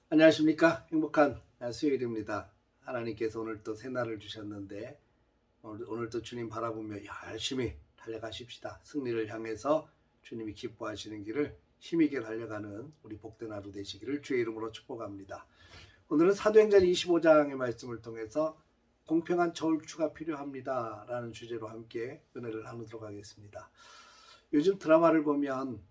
안녕하십니까. 행복한 수요일입니다. 하나님께서 오늘 또 새날을 주셨는데 오늘 또 주님 바라보며 열심히 달려가십시다. 승리를 향해서 주님이 기뻐하시는 길을 힘있게 달려가는 우리 복된 하루 되시기를 주의 이름으로 축복합니다. 오늘은 사도행전 25장의 말씀을 통해서 공평한 저울추가 필요합니다 라는 주제로 함께 은혜를 나누도록 하겠습니다. 요즘 드라마를 보면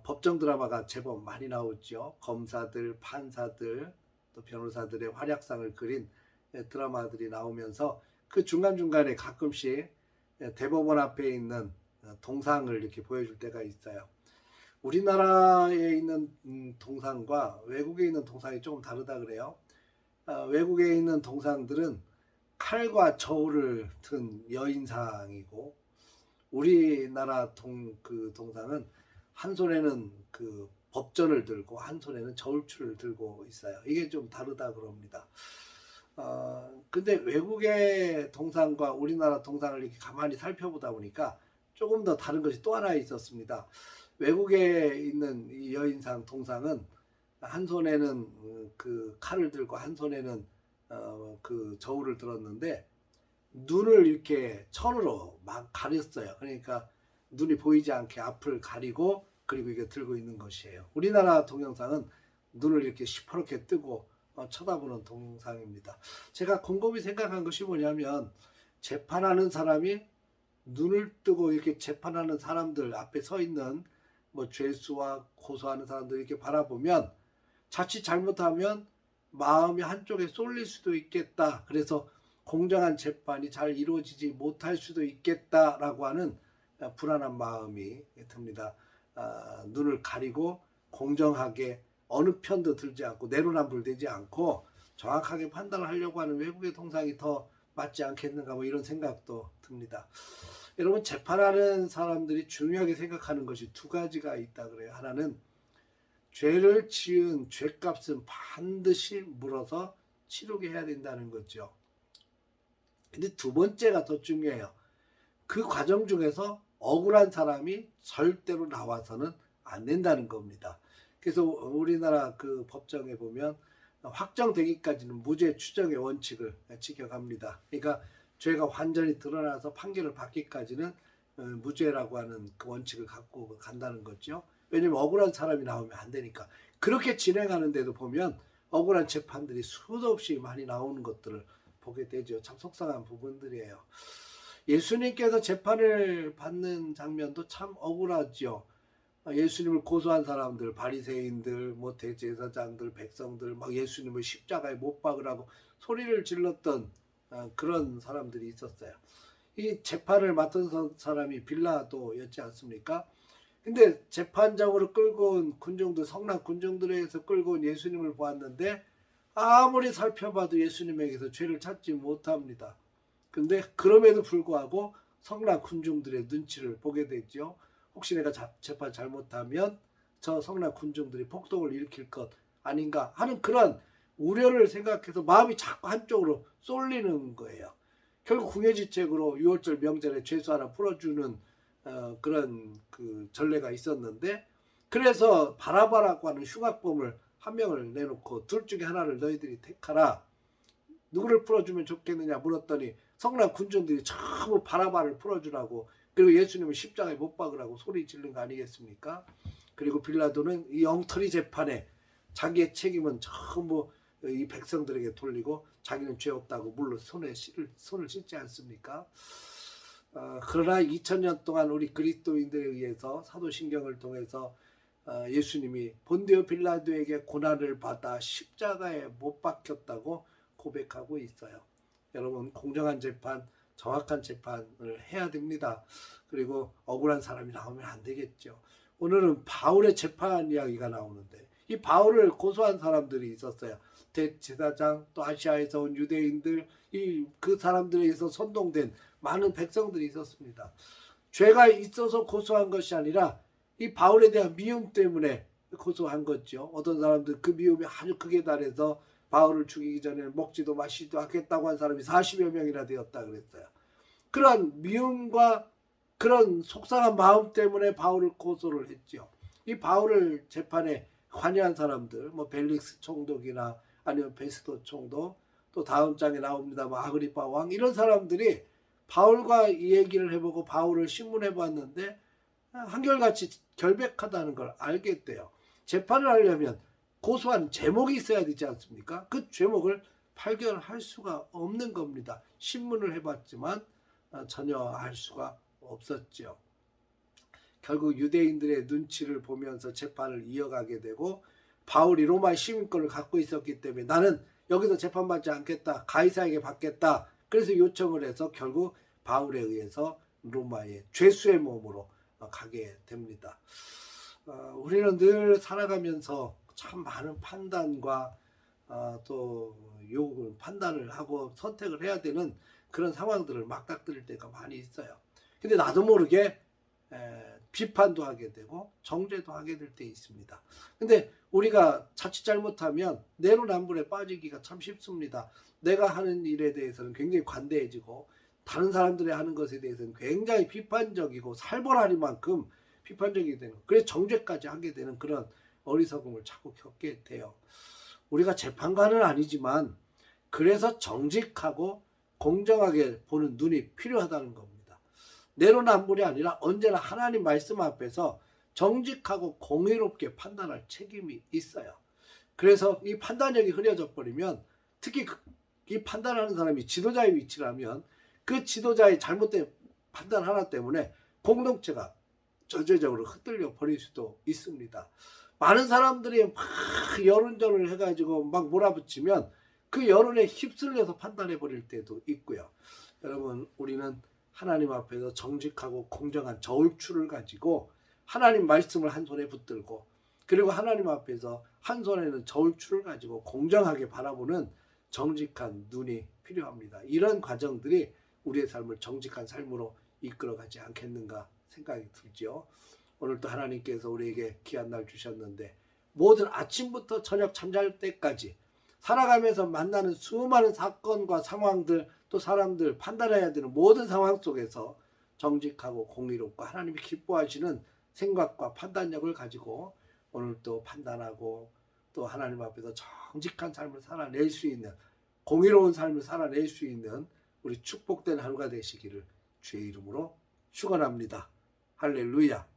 법정 드라마가 제법 많이 나오죠. 검사들, 판사들, 또 변호사들의 활약상을 그린 드라마들이 나오면서 그 중간중간에 가끔씩 대법원 앞에 있는 동상을 이렇게 보여줄 때가 있어요. 우리나라에 있는 동상과 외국에 있는 동상이 조금 다르다 그래요. 외국에 있는 동상들은 칼과 저울을 든 여인상이고, 우리나라 동상은 한 손에는 그 법전을 들고 한 손에는 저울추를 들고 있어요. 이게 좀 다르다 그럽니다. 근데 외국의 동상과 우리나라 동상을 이렇게 가만히 살펴보다 보니까 조금 더 다른 것이 또 하나 있었습니다. 외국에 있는 이 여인상 동상은 한 손에는 그 칼을 들고 한 손에는 그 저울을 들었는데 눈을 이렇게 천으로 막 가렸어요. 그러니까 눈이 보이지 않게 앞을 가리고 그리고 이게 들고 있는 것이에요. 우리나라 동영상은 눈을 이렇게 시퍼렇게 뜨고 쳐다보는 동상입니다. 제가 곰곰이 생각한 것이 뭐냐면, 재판하는 사람이 눈을 뜨고 이렇게 재판하는 사람들 앞에 서 있는 뭐 죄수와 고소하는 사람들 이렇게 바라보면 자칫 잘못하면 마음이 한쪽에 쏠릴 수도 있겠다. 그래서 공정한 재판이 잘 이루어지지 못할 수도 있겠다라고 하는 불안한 마음이 듭니다. 눈을 가리고 공정하게 어느 편도 들지 않고 내로남불되지 않고 정확하게 판단을 하려고 하는 외국의 동상이 더 맞지 않겠는가, 뭐 이런 생각도 듭니다. 여러분, 재판하는 사람들이 중요하게 생각하는 것이 두 가지가 있다 그래요. 하나는 죄를 지은 죄값은 반드시 물어서 치르게 해야 된다는 거죠. 근데 두 번째가 더 중요해요. 그 과정 중에서 억울한 사람이 절대로 나와서는 안 된다는 겁니다. 그래서 우리나라 그 법정에 보면 확정되기까지는 무죄 추정의 원칙을 지켜갑니다. 그러니까 죄가 완전히 드러나서 판결을 받기까지는 무죄라고 하는 그 원칙을 갖고 간다는 거죠. 왜냐하면 억울한 사람이 나오면 안 되니까. 그렇게 진행하는데도 보면 억울한 재판들이 수도 없이 많이 나오는 것들을 보게 되죠. 참 속상한 부분들이에요. 예수님께서 재판을 받는 장면도 참 억울하죠. 예수님을 고소한 사람들, 바리새인들, 뭐 대제사장들, 백성들 막 예수님을 십자가에 못 박으라고 소리를 질렀던 그런 사람들이 있었어요. 이 재판을 맡은 사람이 빌라도였지 않습니까? 근데 재판장으로 끌고 온 군중들, 성난 군중들에 의해서 끌고 온 예수님을 보았는데 아무리 살펴봐도 예수님에게서 죄를 찾지 못합니다. 근데 그럼에도 불구하고 성난 군중들의 눈치를 보게 되죠. 혹시 내가 재판 잘못하면 저 성난 군중들이 폭동을 일으킬 것 아닌가 하는 그런 우려를 생각해서 마음이 자꾸 한쪽으로 쏠리는 거예요. 결국 궁예지책으로 6월절 명절에 죄수 하나 풀어주는 그런 그 전례가 있었는데, 그래서 바라바라고 하는 흉악범을 한 명을 내놓고 둘 중에 하나를 너희들이 택하라. 누구를 풀어주면 좋겠느냐 물었더니 성난 군중들이 전부 바라바를 풀어주라고, 그리고 예수님을 십자가에 못 박으라고 소리 지른 거 아니겠습니까? 그리고 빌라도는 이 엉터리 재판에 자기의 책임은 전부 이 백성들에게 돌리고 자기는 죄 없다고 물로 손을 씻지 않습니까? 그러나 2000년 동안 우리 그리스도인들에 의해서 사도신경을 통해서 예수님이 본디오 빌라도에게 고난을 받아 십자가에 못 박혔다고 고백하고 있어요. 여러분, 공정한 재판, 정확한 재판을 해야 됩니다. 그리고 억울한 사람이 나오면 안 되겠죠. 오늘은 바울의 재판 이야기가 나오는데, 이 바울을 고소한 사람들이 있었어요. 대제사장, 또 아시아에서 온 유대인들, 그 사람들에 의해서 선동된 많은 백성들이 있었습니다. 죄가 있어서 고소한 것이 아니라 이 바울에 대한 미움 때문에 고소한 거죠. 어떤 사람들 그 미움이 아주 극에 달해서 바울을 죽이기 전에 먹지도 마시지도 않겠다고 한 사람이 40여 명이나 되었다 그랬어요. 그런 미움과 그런 속상한 마음 때문에 바울을 고소를 했죠. 이 바울을 재판에 관여한 사람들, 뭐 벨릭스 총독이나 아니면 베스도 총독, 또 다음 장에 나옵니다. 뭐 아그리파 왕, 이런 사람들이 바울과 이 얘기를 해보고 바울을 신문해 봤는데 한결같이 결백하다는 걸 알게 돼요. 재판을 하려면 고소한 제목이 있어야 되지 않습니까? 그 제목을 발견할 수가 없는 겁니다. 신문을 해봤지만 전혀 알 수가 없었죠. 결국 유대인들의 눈치를 보면서 재판을 이어가게 되고, 바울이 로마 시민권을 갖고 있었기 때문에 나는 여기서 재판받지 않겠다, 가이사에게 받겠다, 그래서 요청을 해서 결국 바울에 의해서 로마의 죄수의 몸으로 가게 됩니다. 우리는 늘 살아가면서 참 많은 판단과 또 판단을 하고 선택을 해야 되는 그런 상황들을 맞닥뜨릴 때가 많이 있어요. 근데 나도 모르게 비판도 하게 되고 정죄도 하게 될 때 있습니다. 근데 우리가 자칫 잘못하면 내로남불에 빠지기가 참 쉽습니다. 내가 하는 일에 대해서는 굉장히 관대해지고 다른 사람들이 하는 것에 대해서는 굉장히 비판적이고 살벌하리만큼 비판적이 되는, 그래서 정죄까지 하게 되는 그런 어리석음을 자꾸 겪게 돼요. 우리가 재판관은 아니지만 그래서 정직하고 공정하게 보는 눈이 필요하다는 겁니다. 내로남불이 아니라 언제나 하나님 말씀 앞에서 정직하고 공의롭게 판단할 책임이 있어요. 그래서 이 판단력이 흐려져 버리면, 특히 이 판단하는 사람이 지도자의 위치라면 그 지도자의 잘못된 판단 하나 때문에 공동체가 전체적으로 흩날려 버릴 수도 있습니다. 많은 사람들이 막 여론전을 해가지고 막 몰아붙이면 그 여론에 휩쓸려서 판단해 버릴 때도 있고요. 여러분, 우리는 하나님 앞에서 정직하고 공정한 저울추를 가지고 하나님 말씀을 한 손에 붙들고, 그리고 하나님 앞에서 한 손에는 저울추를 가지고 공정하게 바라보는 정직한 눈이 필요합니다. 이런 과정들이 우리의 삶을 정직한 삶으로 이끌어가지 않겠는가 생각이 들죠. 오늘도 하나님께서 우리에게 귀한 날 주셨는데, 모든 아침부터 저녁 잠잘 때까지 살아가면서 만나는 수많은 사건과 상황들, 또 사람들, 판단해야 되는 모든 상황 속에서 정직하고 공의롭고 하나님이 기뻐하시는 생각과 판단력을 가지고 오늘도 판단하고 또 하나님 앞에서 정직한 삶을 살아낼 수 있는, 공의로운 삶을 살아낼 수 있는 우리 축복된 하루가 되시기를 주의 이름으로 축원합니다. 할렐루야.